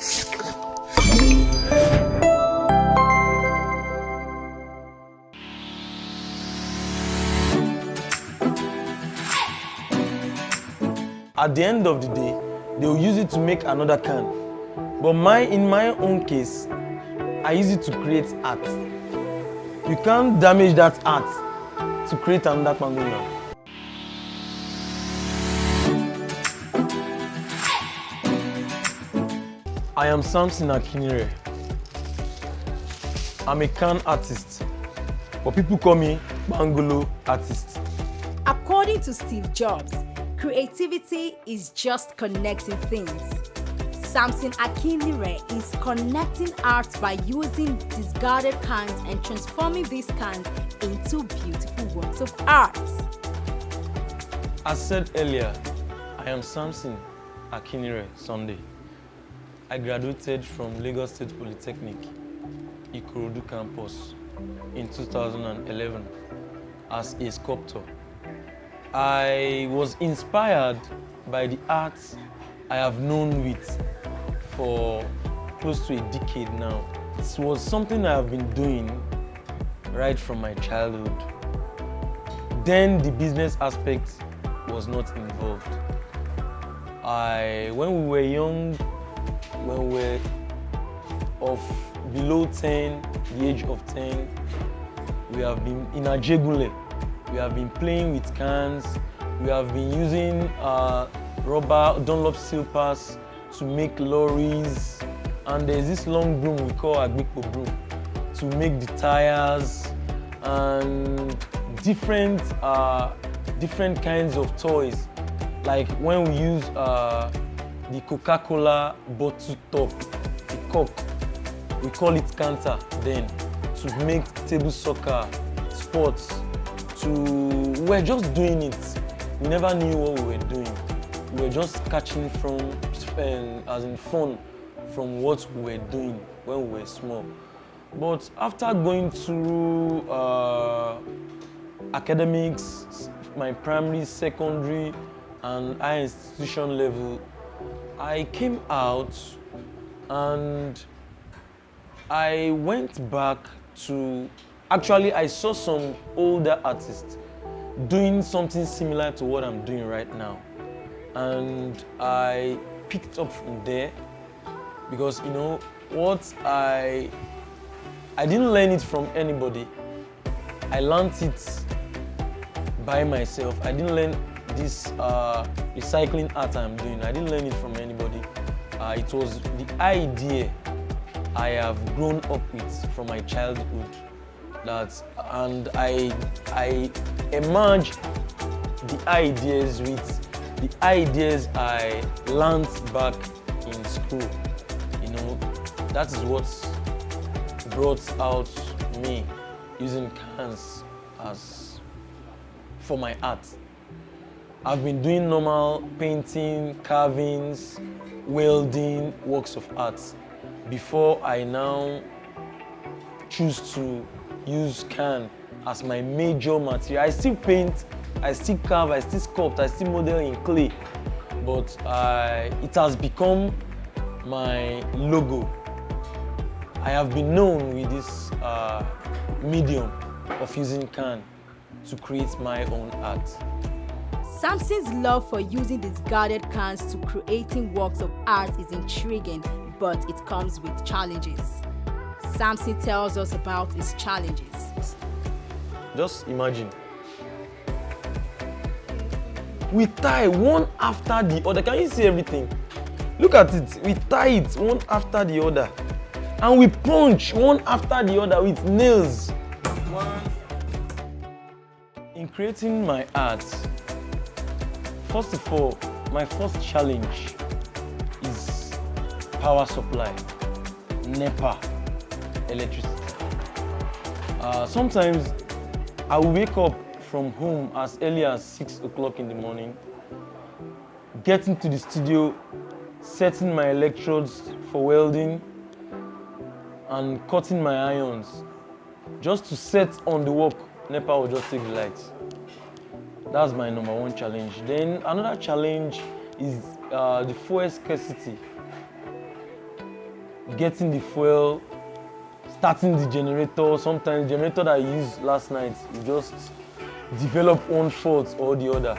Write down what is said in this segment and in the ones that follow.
At the end of the day, they will use it to make another can. But in my own case, I use it to create art. You can't damage that art to create another pangolin. I am Samson Akinnire. I'm a can artist, but people call me Bangolo artist. According to Steve Jobs, creativity is just connecting things. Samson Akinnire is connecting art by using discarded cans and transforming these cans into beautiful works of art. As said earlier, I am Samson Akinnire Sunday. I graduated from Lagos State Polytechnic, Ikorodu campus in 2011 as a sculptor. I was inspired by the art I have known with for close to a decade now. It was something I have been doing right from my childhood. Then the business aspect was not involved. When we were young, when we were of below 10, the age of 10, we have been in Ajegunle. We have been playing with cans. We have been using rubber Dunlop silpers to make lorries. And there's this long broom we call Agbikpo broom to make the tires and different kinds of toys. Like when we use the Coca-Cola bottle top, the cork, we call it canter then, to make table soccer, sports. We were just doing it. We never knew what we were doing. We were just catching as in fun from what we were doing when we were small. But after going through academics, my primary, secondary, and higher institution level, I came out and I went back to, actually I saw some older artists doing something similar to what I'm doing right now. And I picked up from there because, you know, I didn't learn it from anybody. I learned it by myself. I didn't learn this recycling art I'm doing. I didn't learn it from anybody. It was the idea I have grown up with from my childhood. And I emerged the ideas with the ideas I learned back in school. You know, that is what brought out me using cans for my art. I've been doing normal painting, carvings, welding, works of art before I now choose to use can as my major material. I still paint, I still carve, I still sculpt, I still model in clay, but it has become my logo. I have been known with this medium of using can to create my own art. Samson's love for using discarded cans to creating works of art is intriguing, but it comes with challenges. Samson tells us about his challenges. Just imagine. We tie one after the other. Can you see everything? Look at it. We tie it one after the other. And we punch one after the other with nails. In creating my art, first of all, my first challenge is power supply, NEPA, electricity. Sometimes I will wake up from home as early as 6 o'clock in the morning, get into the studio, setting my electrodes for welding and cutting my irons. Just to set on the work, NEPA will just take the lights. That's my number one challenge. Then another challenge is the fuel scarcity. getting the fuel, starting the generator. Sometimes the generator that I used last night, you just develop one fault or the other.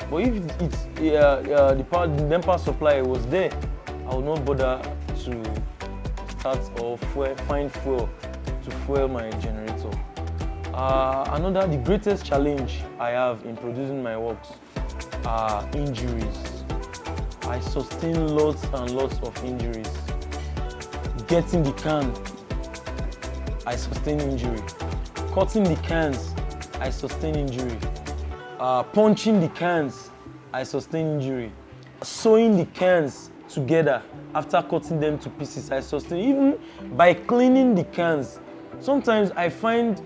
But if the power supply was there, I would not bother to start or find fuel to fuel my generator. The greatest challenge I have in producing my works are injuries. I sustain lots and lots of injuries. Getting the can, I sustain injury. Cutting the cans, I sustain injury. Punching the cans, I sustain injury. Sewing the cans together after cutting them to pieces, I sustain. Even by cleaning the cans, sometimes I find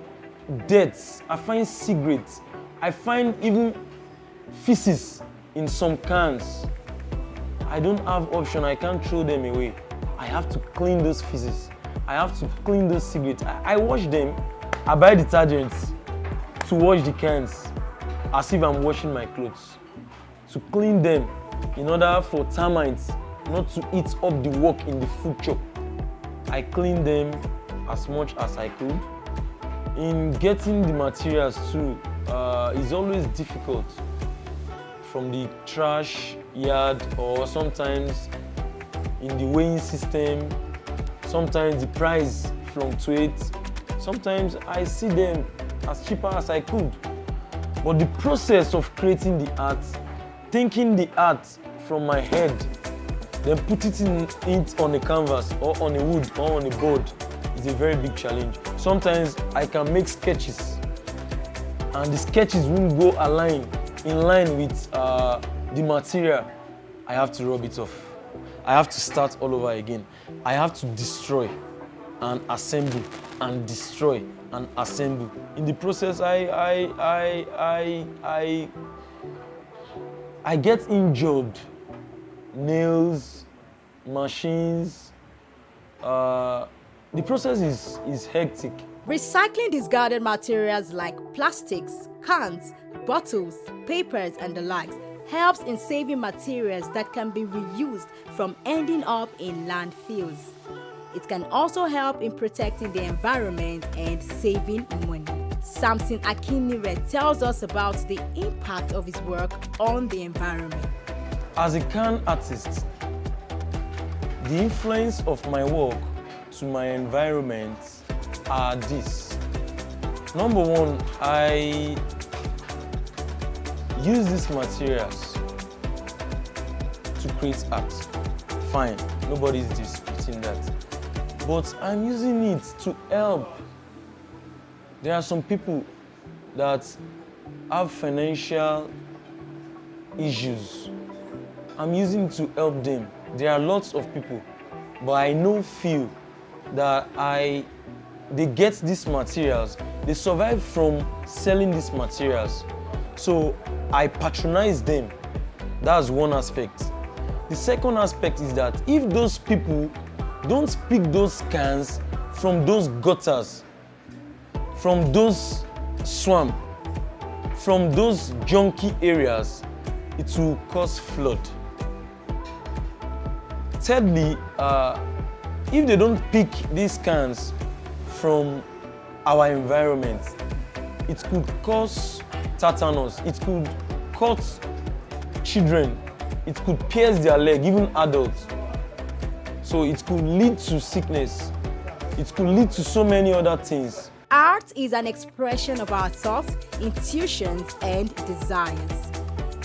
dirt, I find cigarettes, I find even feces in some cans. I don't have option, I can't throw them away. I have to clean those feces. I have to clean those cigarettes. I wash them. I buy detergents to wash the cans as if I'm washing my clothes. To clean them in order for termites not to eat up the work in the food shop. I clean them as much as I could. In getting the materials too, it's always difficult. From the trash yard, or sometimes in the weighing system, sometimes the price fluctuates. Sometimes I see them as cheaper as I could. But the process of creating the art, thinking the art from my head, then put it on a canvas or on a wood or on a board is a very big challenge. Sometimes I can make sketches and the sketches won't go in line with the material. I have to rub it off. I have to start all over again. I have to destroy and assemble and destroy and assemble. In the process, I get injured. Nails, machines. The process is hectic. Recycling discarded materials like plastics, cans, bottles, papers, and the likes helps in saving materials that can be reused from ending up in landfills. It can also help in protecting the environment and saving money. Samson Akinnire tells us about the impact of his work on the environment. As a can artist, the influence of my work to my environment are this. Number one, I use these materials to create art. Fine, nobody is disputing that. But I'm using it to help. There are some people that have financial issues. I'm using it to help them. There are lots of people, but I know few that they get these materials. They survive from selling these materials. So I patronize them. That's one aspect. The second aspect is that if those people don't pick those cans from those gutters, from those swamps, from those junky areas, it will cause flood. Thirdly, if they don't pick these cans from our environment, it could cause tetanus, it could cut children, it could pierce their leg, even adults. So it could lead to sickness, it could lead to so many other things. Art is an expression of our thoughts, intuitions, and desires.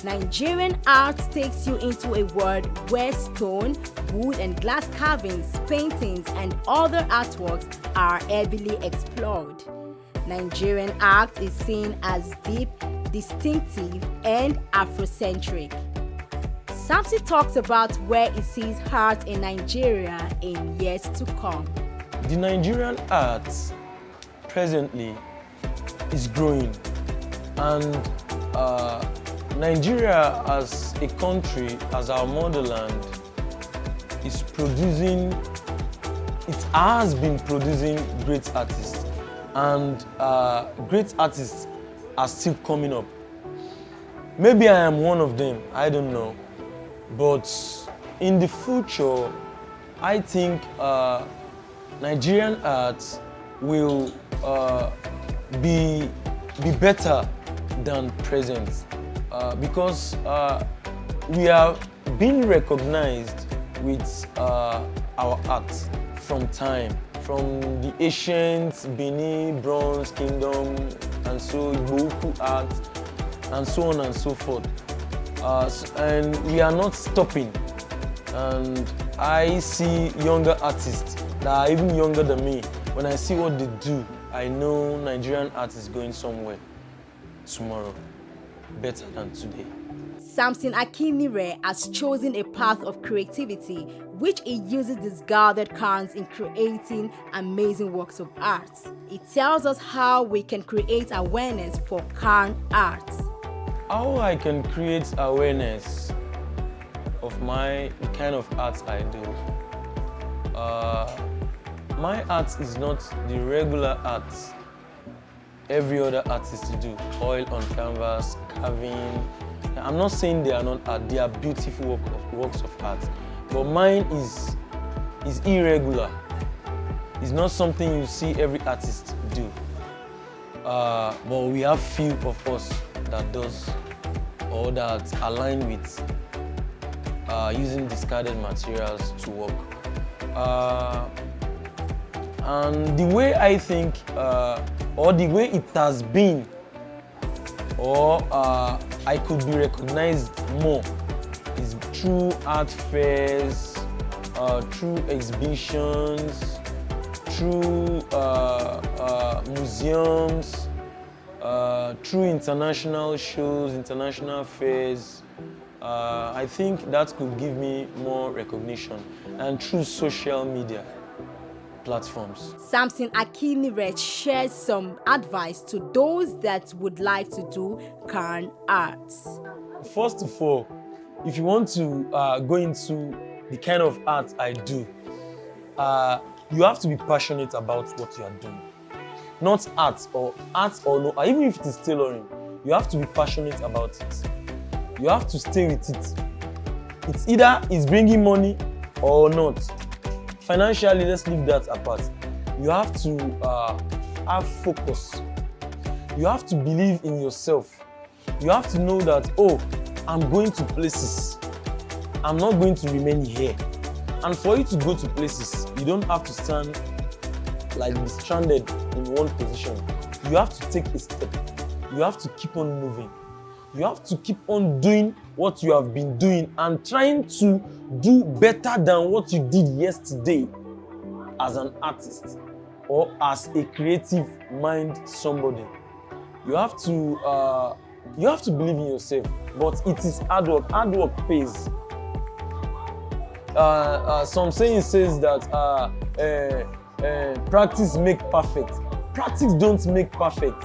Nigerian art takes you into a world where stone, wood, and glass carvings, paintings, and other artworks are heavily explored. Nigerian art is seen as deep, distinctive, and Afrocentric. Samson talks about where he sees art in Nigeria in years to come. The Nigerian art presently is growing, and Nigeria as a country, as our motherland, is producing, it has been producing great artists, and great artists are still coming up. Maybe I am one of them, I don't know. But in the future, I think Nigerian art will be better than present because we are being recognized with our art from time, from the ancient Benin Bronze Kingdom, and so Igbo art, and so on and so forth. And we are not stopping. And I see younger artists that are even younger than me. When I see what they do, I know Nigerian art is going somewhere tomorrow, better than today. Samson Akinnire has chosen a path of creativity, which he uses discarded cans in creating amazing works of art. It tells us how we can create awareness for can art. How I can create awareness of the kind of art I do. My art is not the regular art every other artist do. Oil on canvas, carving. I'm not saying they are not art, they are beautiful works of art. But mine is irregular. It's not something you see every artist do. But we have few of us that does, or that align with using discarded materials to work. And the way I think, or the way it has been, or I could be recognized more, is through art fairs, through exhibitions, through museums, through international shows, international fairs. I think that could give me more recognition, and through social media platforms. Samson Akinnire shares some advice to those that would like to do can arts. First of all, if you want to go into the kind of art I do, you have to be passionate about what you are doing. Not art or no, even if it is tailoring, you have to be passionate about it. You have to stay with it. It's either it's bringing money or not. Financially, let's leave that apart. You have to have focus. You have to believe in yourself. You have to know that, oh, I'm going to places. I'm not going to remain here. And for you to go to places, you don't have to stand like be stranded in one position. You have to take a step. You have to keep on moving. You have to keep on doing what you have been doing and trying to do better than what you did yesterday as an artist or as a creative mind somebody. You have to believe in yourself, but it is hard work. Hard work pays. Some saying says that practice make perfect. Practice don't make perfect.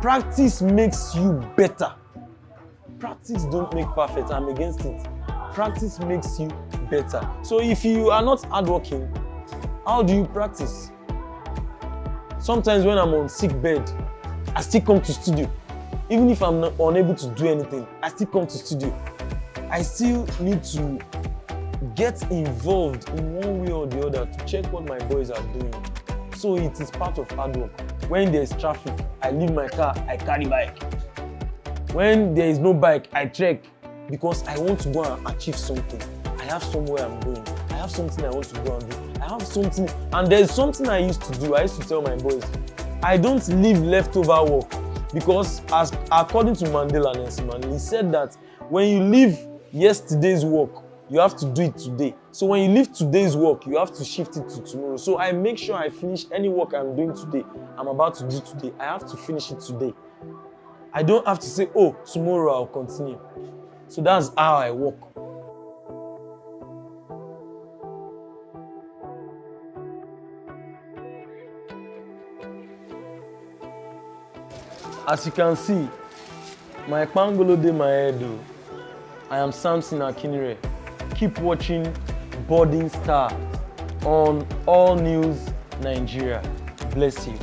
Practice makes you better. Practice don't make perfect. I'm against it. Practice makes you better. So if you are not hardworking, how do you practice? Sometimes when I'm on sick bed, I still come to studio. Even if I'm not unable to do anything, I still come to studio. I still need to get involved in one way or the other to check what my boys are doing. So it is part of hard work. When there's traffic, I leave my car, I carry bike. When there is no bike, I trek because I want to go and achieve something. I have somewhere I'm going. I have something I want to go and do. I have something, and there's something I used to do. I used to tell my boys, I don't leave leftover work because as according to Mandela Nelson Mandela, he said that when you leave yesterday's work, you have to do it today. So when you leave today's work, you have to shift it to tomorrow. So I make sure I finish any work I'm doing today, I'm about to do today. I have to finish it today. I don't have to say, oh, tomorrow I'll continue. So that's how I work. As you can see, my pangolo de my head. I am Samson Akinnire. Keep watching Budding Star on All News Nigeria. Bless you.